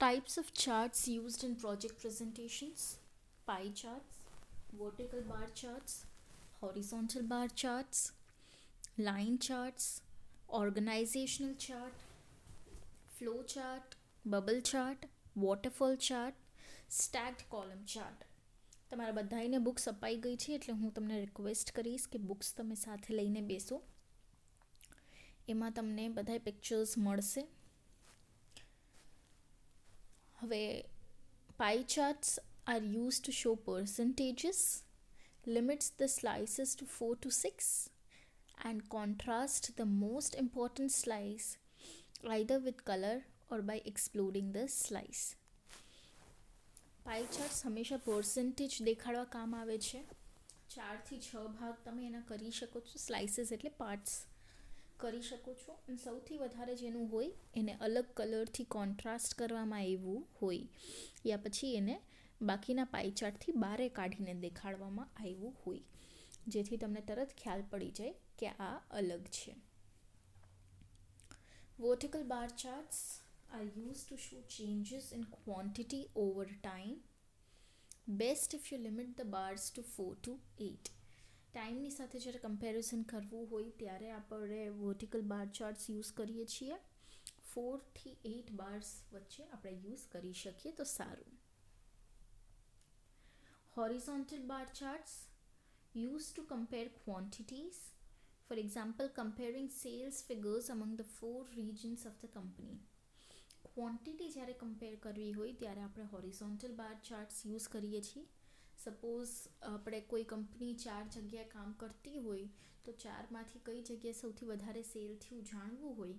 Types of charts used in project presentations: pie charts, vertical bar charts, horizontal bar charts, line charts, organizational chart, flow chart, bubble chart, waterfall chart, stacked column chart. તમારા બધાને books અપાઈ ગઈ છે એટલે હું તમને request કરીશ કે બુક્સ તમે સાથે લઈને બેસો. એમાં તમને બધા પિક્ચર્સ મળશે. હવે pie charts are used to show percentages, limits the slices to 4 to 6, and contrast the most important slice either with color or by exploding the slice. Pi charts હંમેશા પર્સન્ટેજ દેખાડવા કામ આવે છે. 4 થી 6 ભાગ તમે એના કરી શકો છો. સ્લાઇસીસ એટલે પાર્ટ્સ કરી શકો છો. અને સૌથી વધારે જેનું હોય એને અલગ કલરથી કોન્ટ્રાસ્ટ કરવામાં આવ્યું હોય, યા પછી એને બાકીના પાઈ ચાર્ટથી બારે કાઢીને દેખાડવામાં આવ્યું હોય, જેથી તમને તરત ખ્યાલ પડી જાય કે આ અલગ છે. Vertical bar charts are used to show changes in quantity over time. Best if you limit the bars to 4 to 8. ટાઈમની સાથે જ્યારે કમ્પેરિઝન કરવું હોય ત્યારે આપણે વર્ટિકલ બાર ચાર્ટ્સ યુઝ કરીએ છીએ. 4 થી 8 બાર્સ વચ્ચે આપણે યુઝ કરી શકીએ તો સારું. Horizontal bar charts used to compare quantities. For example, comparing sales figures among the 4 regions of the company. Quantity જ્યારે કમ્પેર કરવી હોય ત્યારે આપણે હોરિઝોન્ટલ બાર ચાર્ટ્સ યુઝ કરીએ છીએ. સપોઝ આપણે કોઈ કંપની 4 જગ્યાએ કામ કરતી હોય તો 4માંથી કઈ જગ્યાએ સૌથી વધારે સેલ થયું જાણવું હોય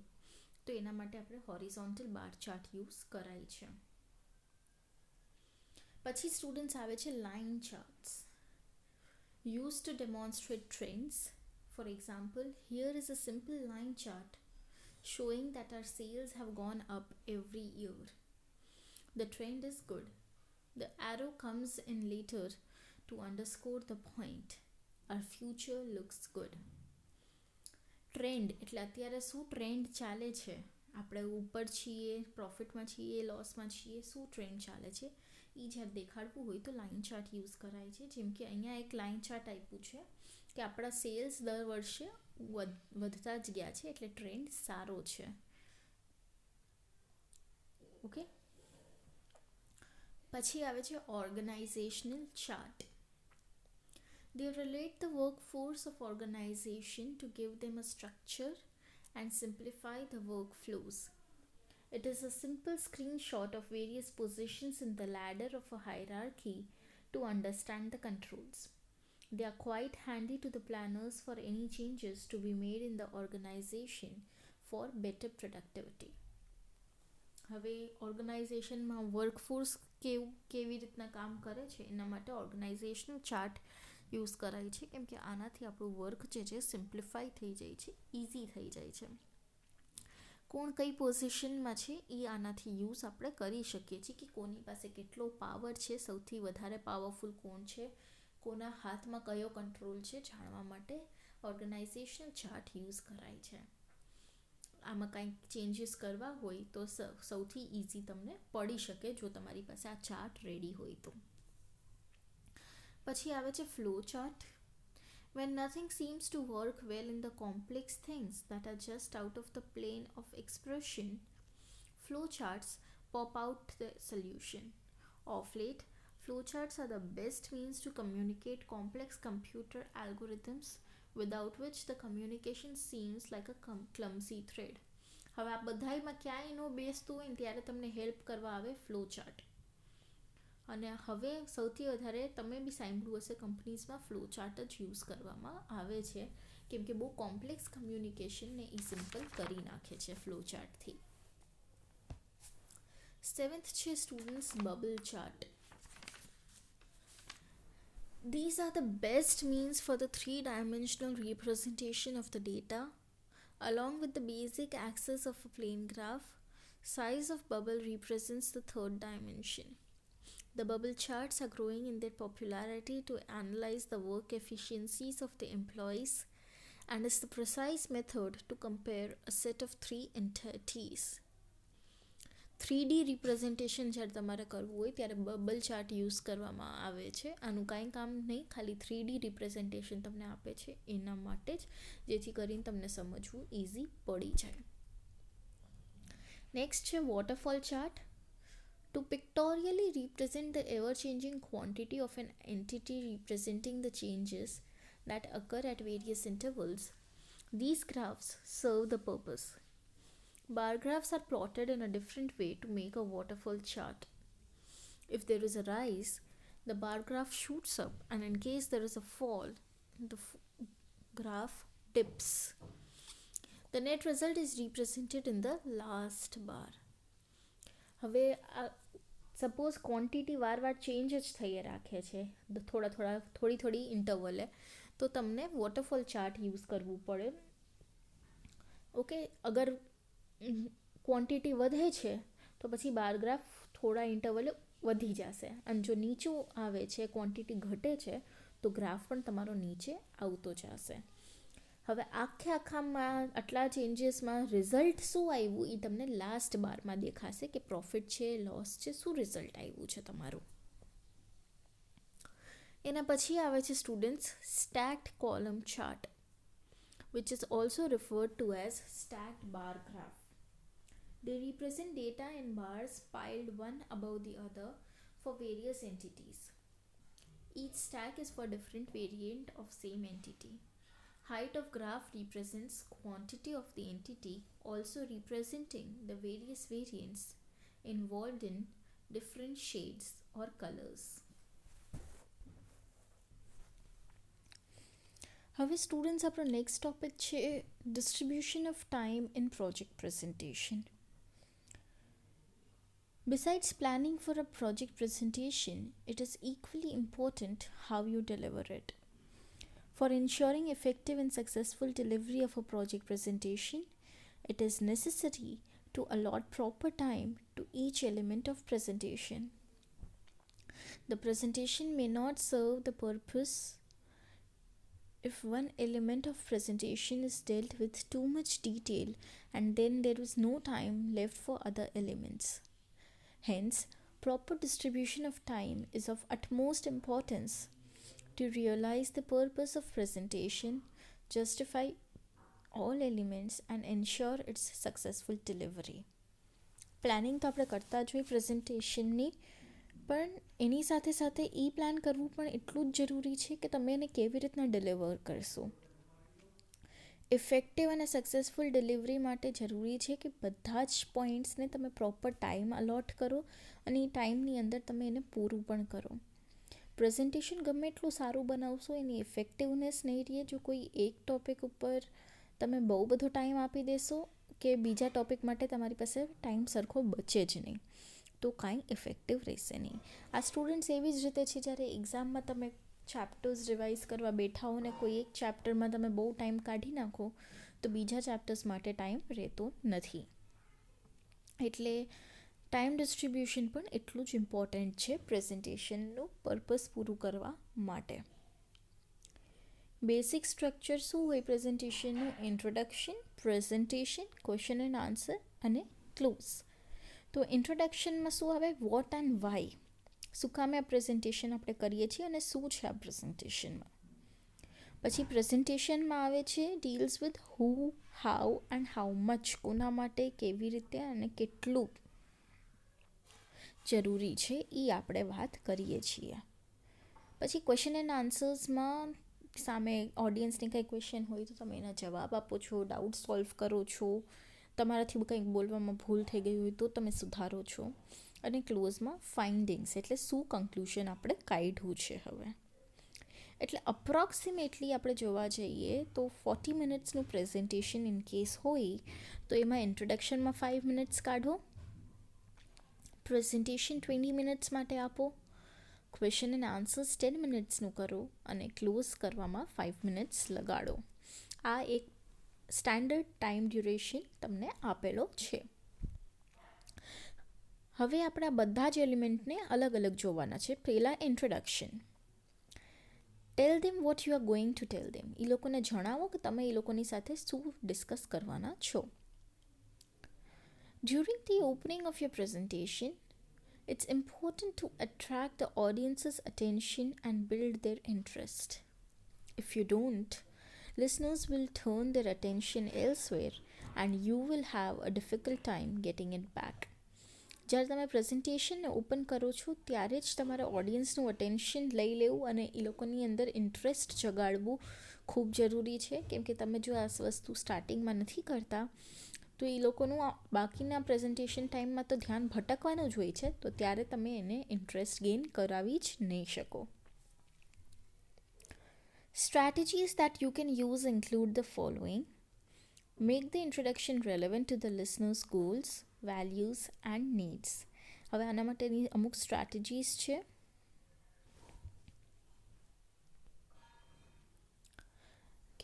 તો એના માટે આપણે હોરિઝોન્ટલ બાર ચાર્ટ યુઝ કરાય છે. પછી સ્ટુડન્ટ્સ આવે છે line charts, use to demonstrate trends. For example, here is a simple line chart showing that our sales have gone up every year. The trend is good. The arrow comes in later to underscore the point. Our future looks good. Trend એટલે અત્યારે શું trend ચાલે છે, આપણે ઉપર છીએ, પ્રોફિટમાં છીએ, લોસમાં છીએ, શું ટ્રેન્ડ ચાલે છે એ જ્યારે દેખાડવું હોય તો લાઇન ચાર્ટ યુઝ કરાય છે. જેમ કે અહીંયા એક લાઇન ચાર્ટ આપ્યું છે કે આપણા સેલ્સ દર વર્ષે વધતા જ ગયા છે એટલે ટ્રેન્ડ સારો છે. ઓકે, પછી આવે છે organisational chart. They relate the workforce of organization to give them a structure and simplify the workflows. It is a simple screenshot of various positions in the ladder of a hierarchy to understand the controls. They are quite handy to the planners for any changes to be made in the organization for better productivity. હવે ઓર્ગેનાઇઝેશનમાં workforce કેવી રીતના કામ કરે છે એના માટે organisational chart use કરાય છે, કેમ કે આનાથી આપણું વર્ક જે છે સિમ્પ્લિફાઈ થઈ જાય છે, ઇઝી થઈ જાય છે. કોણ કઈ પોઝિશનમાં છે એ આનાથી યુઝ આપણે કરી શકીએ છીએ કે કોની પાસે કેટલો પાવર છે, સૌથી વધારે પાવરફુલ કોણ છે, કોના હાથમાં કયો કંટ્રોલ છે જાણવા માટે ઓર્ગેનાઇઝેશનલ ચાર્ટ યુઝ કરાય છે. આમાં કાંઈક ચેન્જીસ કરવા હોય તો સૌથી ઇઝી તમને પડી શકે જો તમારી પાસે આ ચાર્ટ રેડી હોય તો. પછી આવે છે flow chart. When nothing seems to work well in the complex things that are just out of the plane of expression, flowcharts pop out the solution. Of late, flowcharts are the best means to communicate complex computer algorithms without which the communication seems like a clumsy thread. હવે આ બધાયમાં ક્યાંય ન બેસતું હોય ને ત્યારે તમને help કરવા આવે ફ્લો ચાર્ટ. અને હવે સૌથી વધારે તમે બી સાંભળ્યું હશે કંપનીઝમાં ફ્લો ચાર્ટ જ યુઝ કરવામાં આવે છે, કેમ કે બહુ કોમ્પ્લેક્સ કમ્યુનિકેશનને એ સિમ્પલ કરી નાખે છે ફ્લો ચાર્ટથી. 7th છે students bubble chart. These are the best means for the 3-dimensional representation of the data. Along with the basic axis of a plane graph, size of bubble represents the 3rd dimension. The bubble charts are growing in their popularity to analyze the work efficiencies of the employees and is the precise method to compare a set of 3 entities. 3D representation જ્યારે તમારે કરવું હોય ત્યારે bubble chart use કરવામાં આવે છે. આનું કાંઈ કામ નહીં, ખાલી 3D રિપ્રેઝન્ટેશન તમને આપે છે એના માટે જ, જેથી કરીને તમને સમજવું ઇઝી પડી જાય. નેક્સ્ટ છે waterfall chart. To pictorially represent the ever-changing quantity of an entity representing the changes that occur at various intervals, these graphs serve the purpose. Bar graphs are plotted in a different way to make a waterfall chart. If there is a rise, the bar graph shoots up, and in case there is a fall, the graph dips. The net result is represented in the last bar. હવે suppose quantity વાર change જ થઈ રાખે છે થોડી ઇન્ટરવલે, તો તમને waterfall chart use કરવું પડે. ઓકે, અગર ક્વોન્ટિટી વધે છે તો પછી બાર ગ્રાફ થોડા ઇન્ટરવલે વધી જશે, અને જો નીચું આવે છે, ક્વોન્ટિટી ઘટે છે, તો ગ્રાફ પણ તમારો નીચે આવતો જશે. હવે આખામાં આટલા ચેન્જીસમાં રિઝલ્ટ શું આવ્યું એ તમને લાસ્ટ બારમાં દેખાશે કે પ્રોફિટ છે, લોસ છે, શું રિઝલ્ટ આવ્યું છે તમારું. એના પછી આવે છે students stacked column chart, which is also referred to as stacked bar graph. They represent data in bars piled one above the other for various entities. Each stack is for different variant of same entity. Height of graph represents quantity of the entity, also representing the various variants involved in different shades or colors. હવે students આપણો next topic છે distribution of time in project presentation. Besides planning for a project presentation, it is equally important how you deliver it. For ensuring effective and successful delivery of a project presentation, it is necessary to allot proper time to each element of presentation. The presentation may not serve the purpose if one element of presentation is dealt with too much detail and then there is no time left for other elements. Hence, proper distribution of time is of utmost importance to realize the purpose of presentation, justify all elements and ensure its successful delivery. Planning તો આપણે કરતા જ હોય પ્રેઝન્ટેશનની, પણ એની સાથે સાથે એ plan કરવું પણ એટલું જ જરૂરી છે કે તમે એને કેવી રીતના ડિલિવર કરશો. ઇફેક્ટિવ અને સક્સેસફુલ ડિલિવરી માટે જરૂરી છે કે બધા જ પોઈન્ટ્સને તમે પ્રોપર ટાઈમ અલોટ કરો અને એ ટાઈમની અંદર તમે એને પૂરું પણ કરો. પ્રેઝન્ટેશન ગમે એટલું સારું બનાવશો, એની ઇફેક્ટિવનેસ નહીં રહે જો કોઈ એક ટૉપિક ઉપર તમે બહુ બધો ટાઈમ આપી દેશો કે બીજા ટૉપિક માટે તમારી પાસે ટાઈમ સરખો બચે જ નહીં, તો કાંઈ ઇફેક્ટિવ રહેશે નહીં. આ સ્ટુડન્ટ્સ એવી જ રીતે છે જ્યારે એક્ઝામમાં તમે ચેપ્ટર્સ રિવાઇઝ કરવા બેઠા હો ને કોઈ એક ચેપ્ટરમાં તમે બહુ ટાઈમ કાઢી નાખો તો બીજા ચેપ્ટર્સ માટે ટાઈમ રહેતો નથી. એટલે ટાઈમ ડિસ્ટ્રીબ્યુશન પણ એટલું જ ઇમ્પોર્ટન્ટ છે પ્રેઝન્ટેશનનું પર્પસ પૂરું કરવા માટે. બેસિક સ્ટ્રક્ચર શું હોય પ્રેઝન્ટેશનનું? Introduction, presentation, question and answer અને ક્લોઝ. તો ઇન્ટ્રોડક્શનમાં શું આવે? વોટ એન્ડ વાય, શું કામે આ પ્રેઝન્ટેશન આપણે કરીએ છીએ અને શું છે આ પ્રેઝન્ટેશનમાં. પછી પ્રેઝન્ટેશનમાં આવે છે deals with who, how and how much, કોના માટે, કેવી રીતે અને કેટલું જરૂરી છે એ આપણે વાત કરીએ છીએ. પછી ક્વેશ્ચન એન્ડ આન્સર્સમાં સામે ઓડિયન્સને કંઈ ક્વેશ્ચન હોય તો તમે એના જવાબ આપો છો, ડાઉટ સોલ્વ કરો છો, તમારાથી કંઈક બોલવામાં ભૂલ થઈ ગઈ હોય તો તમે સુધારો છો. અને ક્લોઝમાં ફાઇન્ડિંગ્સ, એટલે શું કન્ક્લુઝન આપણે કાઢ્યું છે હવે. એટલે અપ્રોક્સિમેટલી આપણે જોવા જઈએ તો 40 મિનિટ્સનું પ્રેઝન્ટેશન ઇન કેસ હોય તો એમાં ઇન્ટ્રોડક્શનમાં 5 મિનિટ્સ કાઢો, પ્રેઝન્ટેશન 20 મિનિટ્સ માટે આપો, ક્વેશ્ચન એન્ડ આન્સર્સ 10 મિનિટ્સનું કરો અને ક્લોઝ કરવામાં 5 મિનિટ્સ લગાડો. આ એક સ્ટાન્ડર્ડ ટાઈમ ડ્યુરેશન તમને આપેલો છે. હવે આપણે આ બધા જ એલિમેન્ટને અલગ અલગ જોવાના છે. પહેલાં introduction. Tell them what you are going to tell them. એ લોકોને જણાવો કે તમે એ લોકોની સાથે શું ડિસ્કસ કરવાના છો. During the opening of your presentation, it's important to attract the audience's attention and build their interest. If you don't, listeners will turn their attention elsewhere and you will have a difficult time getting it back. જ્યારે તમે પ્રેઝન્ટેશનને open કરો છો ત્યારે જ તમારા ઓડિયન્સનું attention લઈ લેવું અને એ લોકોની અંદર ઇન્ટરેસ્ટ જગાડવું ખૂબ જરૂરી છે, કેમ કે તમે જો આ વસ્તુ સ્ટાર્ટિંગમાં નથી કરતા તો એ લોકોનું બાકીના પ્રેઝન્ટેશન ટાઈમમાં તો ધ્યાન ભટકવાનું જ હોય છે, તો ત્યારે તમે એને ઇન્ટરેસ્ટ ગેઇન કરાવી જ નહીં શકો. Strategies that you can use include the following. Make the introduction relevant to the listener's goals, values and needs. હવે આના માટેની અમુક સ્ટ્રેટેજીસ છે.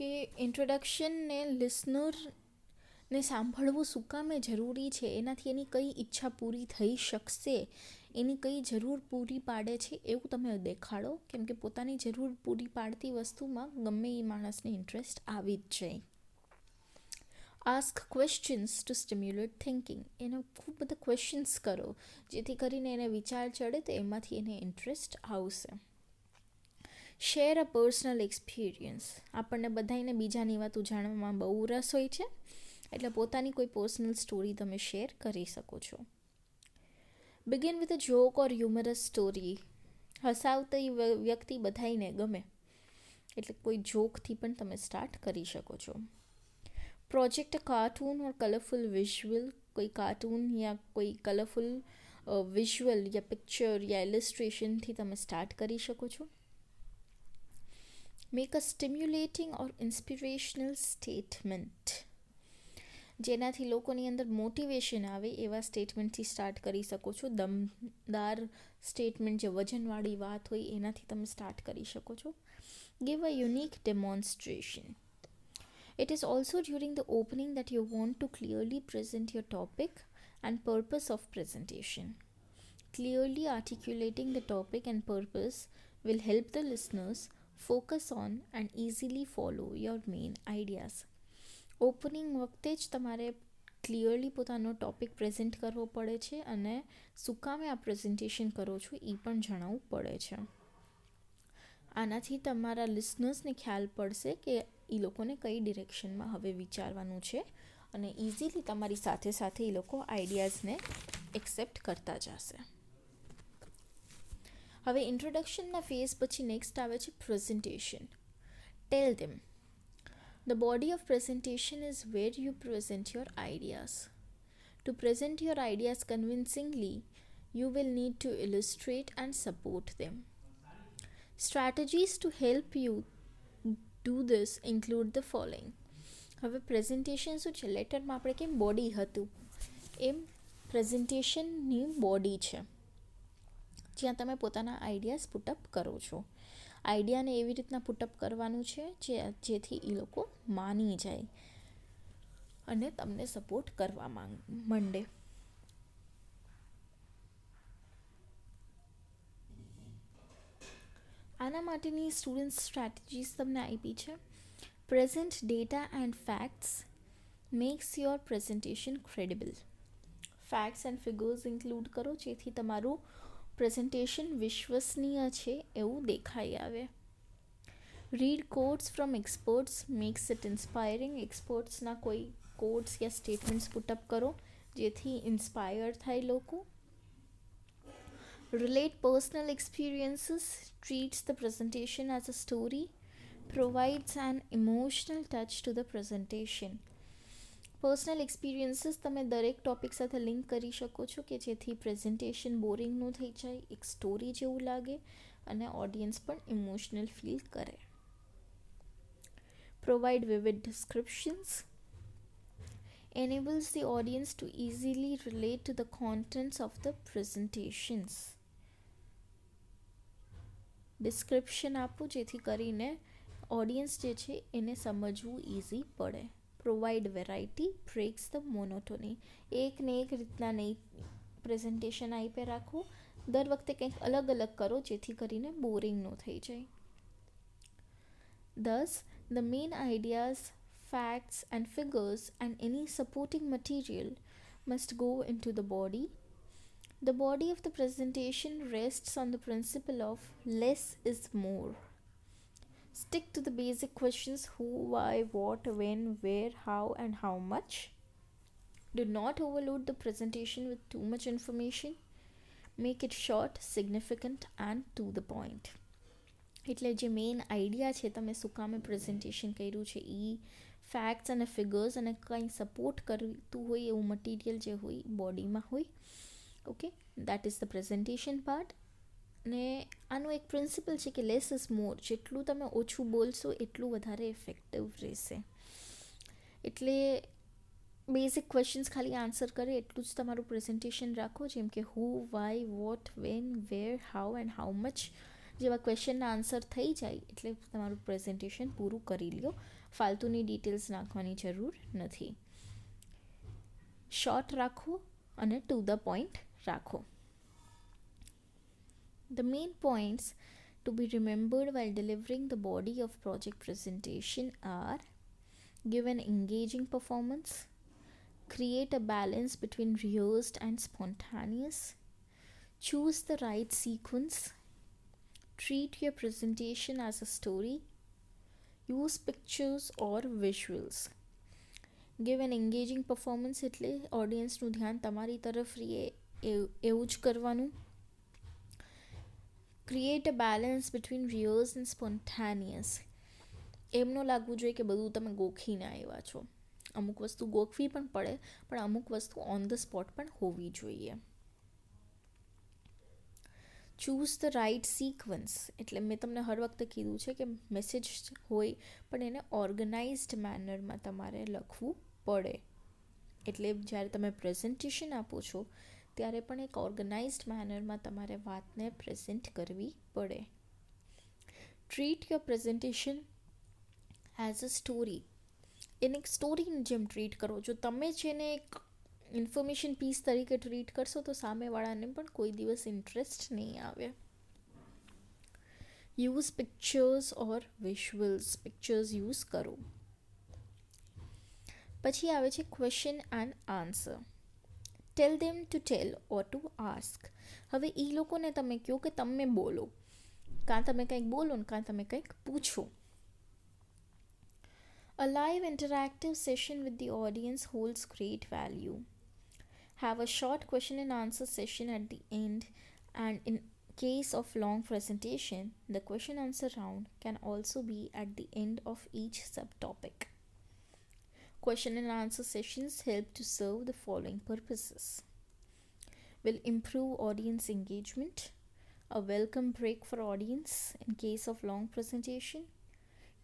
કે ઇન્ટ્રોડક્શનને લિસનરને સાંભળવું શું કામે જરૂરી છે, એનાથી એની કઈ ઈચ્છા પૂરી થઈ શકશે, એની કઈ જરૂર પૂરી પાડે છે એવું તમે દેખાડો, કેમ કે પોતાની જરૂર પૂરી પાડતી વસ્તુમાં ગમે એ માણસને ઇન્ટરેસ્ટ આવી જ જાય. Ask questions to stimulate thinking. એને ખૂબ બધા ક્વેશ્ચન્સ કરો જેથી કરીને એને વિચાર ચડે તો એમાંથી એને ઇન્ટરેસ્ટ આવશે. શેર અ પર્સનલ એક્સપિરિયન્સ. આપણને બધાને બીજાની વાતો જાણવામાં બહુ રસ હોય છે, એટલે પોતાની કોઈ પર્સનલ સ્ટોરી તમે શેર કરી શકો છો. Begin with a joke or humorous story. હસાવતી વ્યક્તિ બધાને ગમે, એટલે કોઈ જોકથી પણ તમે સ્ટાર્ટ કરી શકો છો. પ્રોજેક્ટ અ કાર્ટૂન ઓર કલરફુલ વિઝ્યુઅલ. કોઈ કાર્ટૂન યા કોઈ કલરફુલ વિઝ્યુઅલ યા પિક્ચર યા ઇલિસ્ટ્રેશનથી તમે સ્ટાર્ટ કરી શકો છો. Make a stimulating or inspirational statement. જેનાથી લોકોની અંદર મોટિવેશન આવે એવા સ્ટેટમેન્ટથી સ્ટાર્ટ કરી શકો છો. દમદાર સ્ટેટમેન્ટ, જે વજનવાળી વાત હોય એનાથી તમે સ્ટાર્ટ કરી શકો છો. Give a unique demonstration. It is also during the opening that you want to clearly present your topic and purpose of presentation. Clearly articulating the topic and purpose will help the listeners focus on and easily follow your main ideas. Opening વખતે જ તમારે clearly પોતાનો topic present કરવો પડે છે અને શું કામે આ પ્રેઝન્ટેશન કરો છો એ પણ જણાવવું પડે છે. આનાથી તમારા લિસનર્સને ખ્યાલ પડશે કે એ લોકોને કઈ ડિરેક્શનમાં હવે વિચારવાનું છે અને ઇઝીલી તમારી સાથે સાથે એ લોકો આઈડિયાઝને એક્સેપ્ટ કરતા જશે. હવે ઇન્ટ્રોડક્શનના ફેઝ પછી નેક્સ્ટ આવે છે presentation. Tell them. The body of presentation is where you present your ideas. To present your ideas convincingly, you will need to illustrate and support them. Strategies to help you do this include the following. હવે presentation શું છે, લેટરમાં આપણે કેમ body હતું એમ પ્રેઝન્ટેશનની body છે, જ્યાં તમે પોતાના આઈડિયાઝ પુટઅપ કરો છો. આઈડિયાને એવી રીતના પુટઅપ કરવાનું છે જેથી એ લોકો માની જાય અને તમને સપોર્ટ કરવા માંડે. આના માટેની સ્ટુડન્ટ સ્ટ્રેટેજીસ તમને આપી છે. Present data and facts makes your presentation credible. Facts and figures include કરો જેથી તમારું પ્રેઝન્ટેશન વિશ્વસનીય છે એવું દેખાઈ આવે. Read quotes from experts makes it inspiring. એક્સપર્ટ્સના કોઈ કોટ્સ યા સ્ટેટમેન્ટ્સ પુટઅપ કરો જેથી ઇન્સ્પાયર થાય લોકો. Relate personal experiences, treats the presentation as a story, provides an emotional touch to the presentation. Personal experiences તમે દરેક ટોપિક સાથે લિંક કરી શકો છો કે જેથી પ્રેઝન્ટેશન બોરિંગ ન થઈ જાય, એક સ્ટોરી જેવું લાગે અને ઓડિયન્સ પણ ઇમોશનલ ફીલ કરે. Provide vivid descriptions. Enables the audience to easily relate to the contents of the presentations. Description આપો જેથી કરીને ઓડિયન્સ જે છે એને સમજવું ઇઝી પડે. Provide variety, breaks the monotony. એક ને એક રીતના નહીં પ્રેઝન્ટેશન આપે રાખવું, દર વખતે કંઈક અલગ અલગ કરો જેથી કરીને બોરિંગ ન થઈ જાય. Thus, the main ideas, facts and figures and any supporting material must go into the body. The body of the presentation rests on the principle of less is more. Stick to the basic questions: who, why, what, when, where, how, and how much. Do not overload the presentation with too much information. Make it short, significant, and to the point. એટલે જે main idea છે, તમે શું કામે presentation કર્યું છે, એ facts અને figures અને કંઈ સપોર્ટ કરતું હોય એવું મટીરિયલ જે હોય બોડીમાં હોય. Okay, that is the presentation part. ને આનું એક પ્રિન્સિપલ છે કે લેસ ઇઝ મોર. જેટલું તમે ઓછું બોલશો એટલું વધારે ઇફેક્ટિવ રહેશે. એટલે બેઝિક ક્વેશ્ચન્સ ખાલી આન્સર કરે એટલું જ તમારું પ્રેઝન્ટેશન રાખો, જેમ કે who, why, what, when, where, how and how much જેવા ક્વેશ્ચનના આન્સર થઈ જાય એટલે તમારું પ્રેઝન્ટેશન પૂરું કરી લ્યો. ફાલતુની ડિટેલ્સ નાખવાની જરૂર નથી. શોર્ટ રાખો અને ટુ ધ પોઈન્ટ રાખો. The main points to be remembered while delivering the body of project presentation are: give an engaging performance, create a balance between rehearsed and spontaneous, choose the right sequence, treat your presentation as a story, use pictures or visuals. Give an engaging performance એટલે ઓડિયન્સનું ધ્યાન તમારી તરફ રહે એવું જ કરવાનું. Create a balance between rehearse and spontaneous. એમ ન લાગવું જોઈએ કે બધું તમે ગોખીને આવ્યા છો. અમુક વસ્તુ ગોખવી પણ પડે, પણ અમુક વસ્તુ ઓન ધ સ્પોટ પણ હોવી જોઈએ. ચૂઝ ધ રાઇટ સિક્વન્સ એટલે મેં તમને હર વખતે કીધું છે કે મેસેજ હોય પણ એને ઓર્ગનાઇઝડ મેનરમાં તમારે લખવું પડે. એટલે જ્યારે તમે પ્રેઝન્ટેશન આપો છો ત્યારે પણ એક ઓર્ગનાઇઝડ મેનરમાં તમારે વાતને પ્રેઝન્ટ કરવી પડે. Treat your presentation as a story. એને એક સ્ટોરીની જેમ ટ્રીટ કરો. જો તમે જેને એક ઇન્ફોર્મેશન પીસ તરીકે ટ્રીટ કરશો તો સામેવાળાને પણ કોઈ દિવસ ઇન્ટરેસ્ટ નહીં આવે. Use pictures or visuals. Pictures use કરો. પછી આવે છે question and answer. Tell them to tell or to ask. હવે એ લોકોને તમે કહો કે તમે બોલો, કાં તમે કંઈક બોલો ને કાં તમે કંઈક પૂછો. A live interactive session with the audience holds great value. Have a short question and answer session at the end, and in case of long presentation, the question answer round can also be at the end of each subtopic. Question and answer sessions help to serve the following purposes: will improve audience engagement, a welcome break for audience in case of long presentation,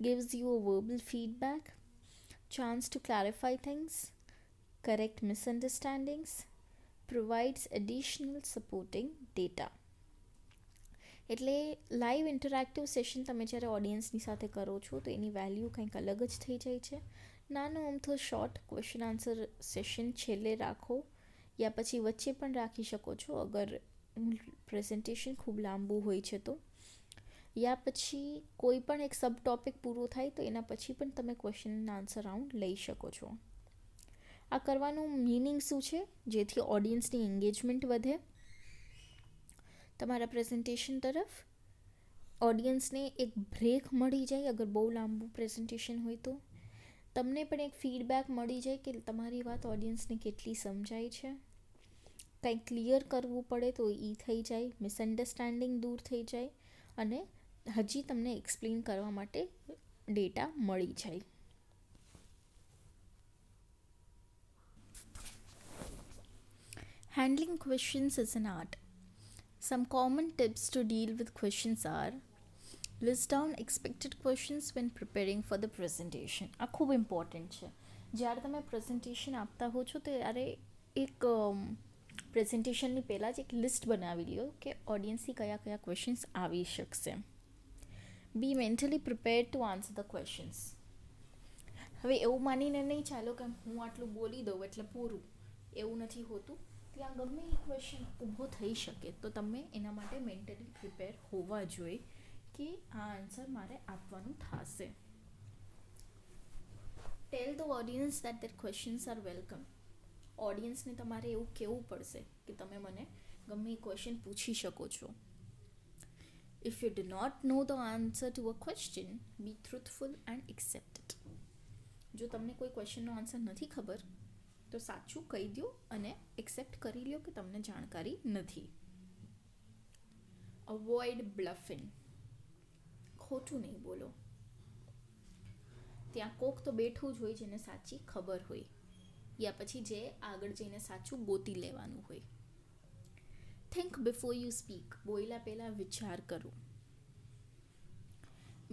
gives you a verbal feedback, chance to clarify things, correct misunderstandings, provides additional supporting data. એટલે live interactive session તમે જ્યારે ઓડિયન્સની સાથે કરો છો તો એની value કંઈક અલગ જ થઈ જાય છે. નાનો અમથો શોર્ટ ક્વેશ્ચન આન્સર સેશન છેલ્લે રાખો યા પછી વચ્ચે પણ રાખી શકો છો અગર પ્રેઝન્ટેશન ખૂબ લાંબુ હોય છે તો, યા પછી કોઈ પણ એક સબ ટોપિક પૂરો થાય તો એના પછી પણ તમે ક્વેશ્ચન એન્ડ આન્સર રાઉન્ડ લઈ શકો છો. આ કરવાનું મિનિંગ શું છે? જેથી ઓડિયન્સની એન્ગેજમેન્ટ વધે તમારા પ્રેઝન્ટેશન તરફ. ઓડિયન્સને એક બ્રેક મળી જાય અગર બહુ લાંબુ પ્રેઝન્ટેશન હોય તો. તમને પણ એક ફીડબેક મળી જાય કે તમારી વાત ઓડિયન્સને કેટલી સમજાય છે. કંઈ ક્લિયર કરવું પડે તો એ થઈ જાય, મિસઅન્ડરસ્ટેન્ડિંગ દૂર થઈ જાય અને હજી તમને એક્સપ્લેન કરવા માટે ડેટા મળી જાય. Handling questions is an art. Some common tips to deal with questions are: list down expected questions when preparing for the presentation. આ ખૂબ ઇમ્પોર્ટન્ટ છે. જ્યારે તમે પ્રેઝન્ટેશન આપતા હો છો ત્યારે એક પ્રેઝન્ટેશનની પહેલાં જ એક લિસ્ટ બનાવી લ્યો કે ઓડિયન્સથી કયા કયા ક્વેશ્ચન્સ આવી શકશે. Be mentally prepared to answer the questions. હવે એવું માનીને નહીં ચાલો કે હું આટલું બોલી દઉં એટલે પૂરું, એવું નથી હોતું. ત્યાં ગમે એ ક્વેશ્ચન ઊભો થઈ શકે તો તમે એના માટે મેન્ટલી પ્રિપેર હોવા જોઈએ કે આ આન્સર મારે આપવાનું થશે. Tell the audience that their questions are welcome. ઓડિયન્સને તમારે એવું કહેવું પડશે કે તમે મને ગમે એ ક્વેશ્ચન પૂછી શકો છો. If you do not know the answer to a question, be truthful and accept it. જો તમને કોઈ ક્વેશ્ચનનો આન્સર નથી ખબર તો સાચું કહી દો અને એક્સેપ્ટ કરી લો કે તમને જાણકારી નથી. અવોઇડ બ્લફિંગ. ખોટું નહીં બોલો. ત્યાં કોક તો બેઠું જ હોય જેને સાચી ખબર હોય, યા પછી જે આગળ જઈને સાચું ગોતી લેવાનું હોય. Think before you speak. બોલ્યા પહેલાં વિચાર કરો.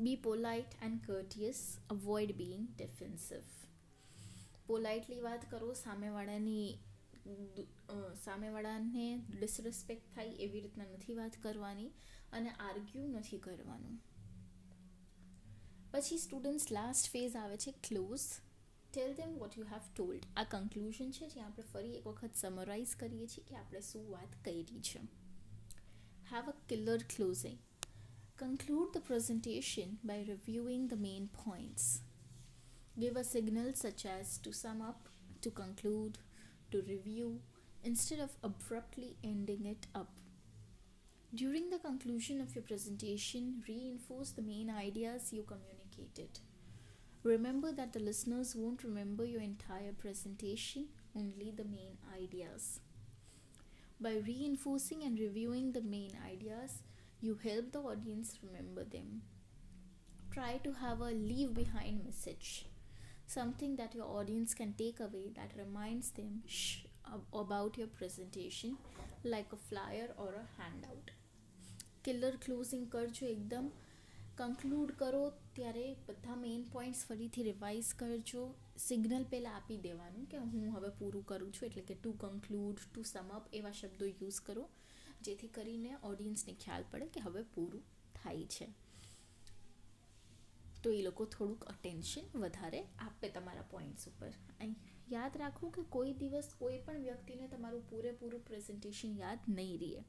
Be polite and courteous. Avoid being defensive. Politely વાત કરો, સામેવાળાને ડિસરિસ્પેક્ટ થાય એવી રીતના નથી વાત કરવાની અને આર્ગ્યુ નથી કરવાનું. પછી સ્ટુડન્ટ્સ લાસ્ટ ફેઝ આવે છે close. Tell them what you have told. આ કન્ક્લુઝન છે જ્યાં આપણે ફરી એક વખત સમરાઇઝ કરીએ છીએ કે આપણે શું વાત કરી છે. Have a killer closing. Conclude the presentation by reviewing the main points. Give a signal such as to sum up, to conclude, to review, instead of abruptly ending it up. During the conclusion of your presentation, reinforce the main ideas you communicated. Remember that the listeners won't remember your entire presentation, only the main ideas. By reinforcing and reviewing the main ideas, you help the audience remember them. Try to have a leave behind message, something that your audience can take away that reminds them about your presentation, like a flyer or a handout. Killer closing કરજો એકદમ. Conclude કરો ત્યારે બધા main points ફરીથી revise કરજો. Signal પહેલાં આપી દેવાનું કે હું હવે પૂરું કરું છું, એટલે કે ટુ કન્ક્લુડ, ટુ સમ અપ એવા શબ્દો યુઝ કરો જેથી કરીને ઓડિયન્સને ખ્યાલ પડે કે હવે પૂરું થાય છે. તો એ લોકો થોડુંક અટેન્શન વધારે આપે તમારા પોઈન્ટ્સ ઉપર. અહીં યાદ રાખવું કે કોઈ દિવસ કોઈ પણ વ્યક્તિને તમારું પૂરેપૂરું પ્રેઝન્ટેશન યાદ નહીં રહે,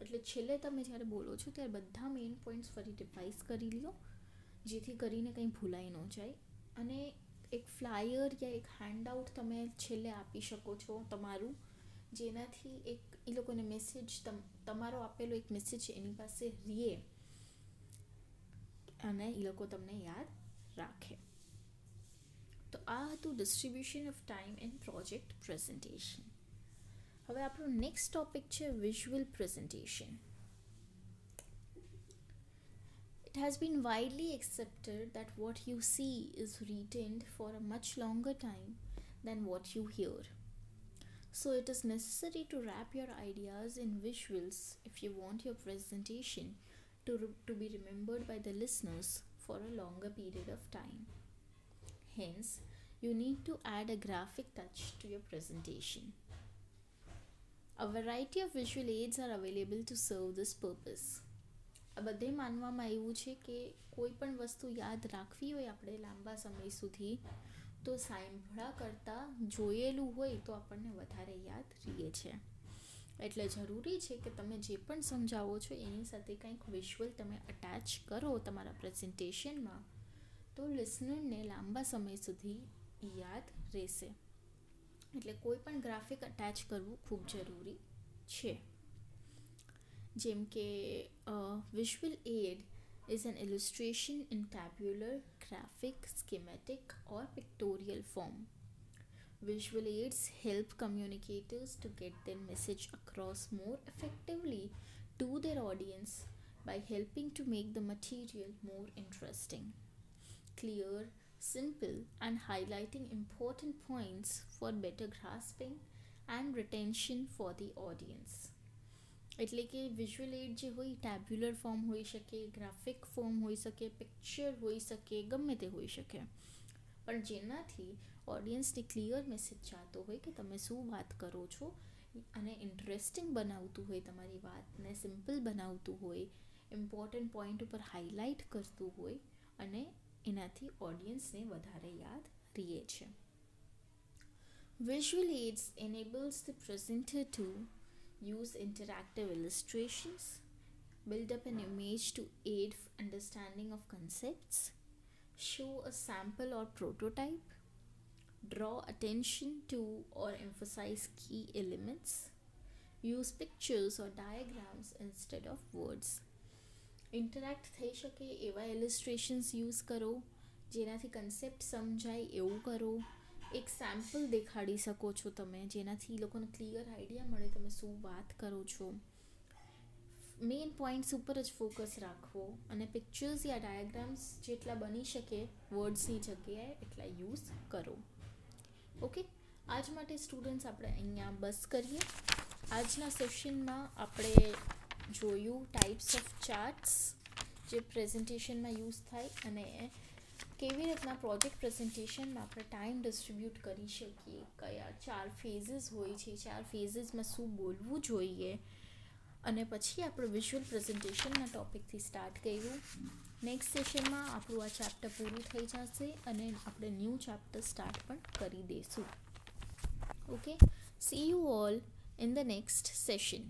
એટલે છેલ્લે તમે જ્યારે બોલો છો ત્યારે બધા મેઇન પોઈન્ટ્સ ફરી રિવાઇઝ કરી લો જેથી કરીને કંઈ ભૂલાઈ ન જાય. અને એક ફ્લાયર યા એક હેન્ડઆઉટ તમે છેલ્લે આપી શકો છો તમારું, જેનાથી એક એ લોકોને મેસેજ તમારો આપેલો એક મેસેજ એની પાસે રહે અને એ લોકો તમને યાદ રાખે. તો આ હતું distribution of time in project presentation. હવે આપણો નેક્સ્ટ ટોપિક છે visual presentation. It has been widely accepted that what you see is retained for a much longer time than what you hear. So it is necessary to wrap your ideas in visuals if you want your presentation to be remembered by the listeners for a longer period of time. Hence, you need to add a graphic touch to your presentation. A variety of visual aids are available to serve this purpose. આ બધે માનવામાં આવ્યું છે કે કોઈ પણ વસ્તુ યાદ રાખવી હોય આપણે લાંબા સમય સુધી તો સાંભળા કરતાં જોયેલું હોય તો આપણને વધારે યાદ રહે છે. એટલે જરૂરી છે કે તમે જે પણ સમજાવો છો એની સાથે કંઈક વિઝ્યુઅલ તમે અટેચ કરો તમારા પ્રેઝન્ટેશનમાં તો લિસનરને લાંબા સમય સુધી યાદ રહેશે. એટલે કોઈ પણ ગ્રાફિક અટેચ કરવું ખૂબ જરૂરી છે. જેમ કે visual aid is an illustration in tabular, graphic, schematic or pictorial form. Visual aids help communicators to get their message across more effectively to their audience by helping to make the material more interesting, clear, simple and highlighting important points for better grasping and retention for the audience. એટલે કે visual add જે હોય tabular form હોઈ શકે, graphic form હોઈ શકે, picture હોઈ શકે, ગમે તે હોઈ શકે, પણ જેનાથી ઓડિયન્સને ક્લિયર મેસેજ જાતો હોય કે તમે શું વાત કરો છો અને ઇન્ટરેસ્ટિંગ બનાવતું હોય, તમારી વાતને સિમ્પલ બનાવતું હોય, ઇમ્પોર્ટન્ટ પોઈન્ટ ઉપર હાઇલાઇટ કરતું હોય અને એનાથી ઓડિયન્સને વધારે યાદ રહે છે. Visual aids enables the presenter to use interactive illustrations, build up an image to aid understanding of concepts, show a sample or prototype, Draw attention to or emphasize key elements. Use pictures or diagrams instead of words. Interact થઈ શકે એવા ઇલિસ્ટ્રેશન્સ use કરો, જેનાથી concept સમજાય એવું કરો. એક sample દેખાડી શકો છો તમે, જેનાથી લોકોને ક્લિયર આઈડિયા મળે તમે શું વાત કરો છો. મેઇન પોઈન્ટ્સ ઉપર જ ફોકસ રાખવો અને પિક્ચર્સ યા ડાયાગ્રામ્સ જેટલા બની શકે વર્ડ્સની જગ્યાએ એટલા યુઝ કરો. ઓકે, આજ માટે સ્ટુડન્ટ્સ આપણે અહીંયા બસ કરીએ. આજના સેશનમાં આપણે જોયું ટાઈપ્સ ઓફ ચાર્ટ્સ જે પ્રેઝન્ટેશનમાં યુઝ થાય અને કેવી રીતના પ્રોજેક્ટ પ્રેઝન્ટેશનમાં આપણે ટાઈમ ડિસ્ટ્રીબ્યુટ કરી શકીએ, કયા 4 ફેઝીસ હોય છે, 4 ફેઝીસમાં શું બોલવું જોઈએ, અને પછી આપણે વિઝ્યુઅલ પ્રેઝન્ટેશનના ટૉપિકથી સ્ટાર્ટ કર્યું. નેક્સ્ટ સેશનમાં આપણું આ ચેપ્ટર પૂરું થઈ જશે અને આપણે ન્યૂ ચેપ્ટર સ્ટાર્ટ પણ કરી દઈશું. Okay, C you all in the next session.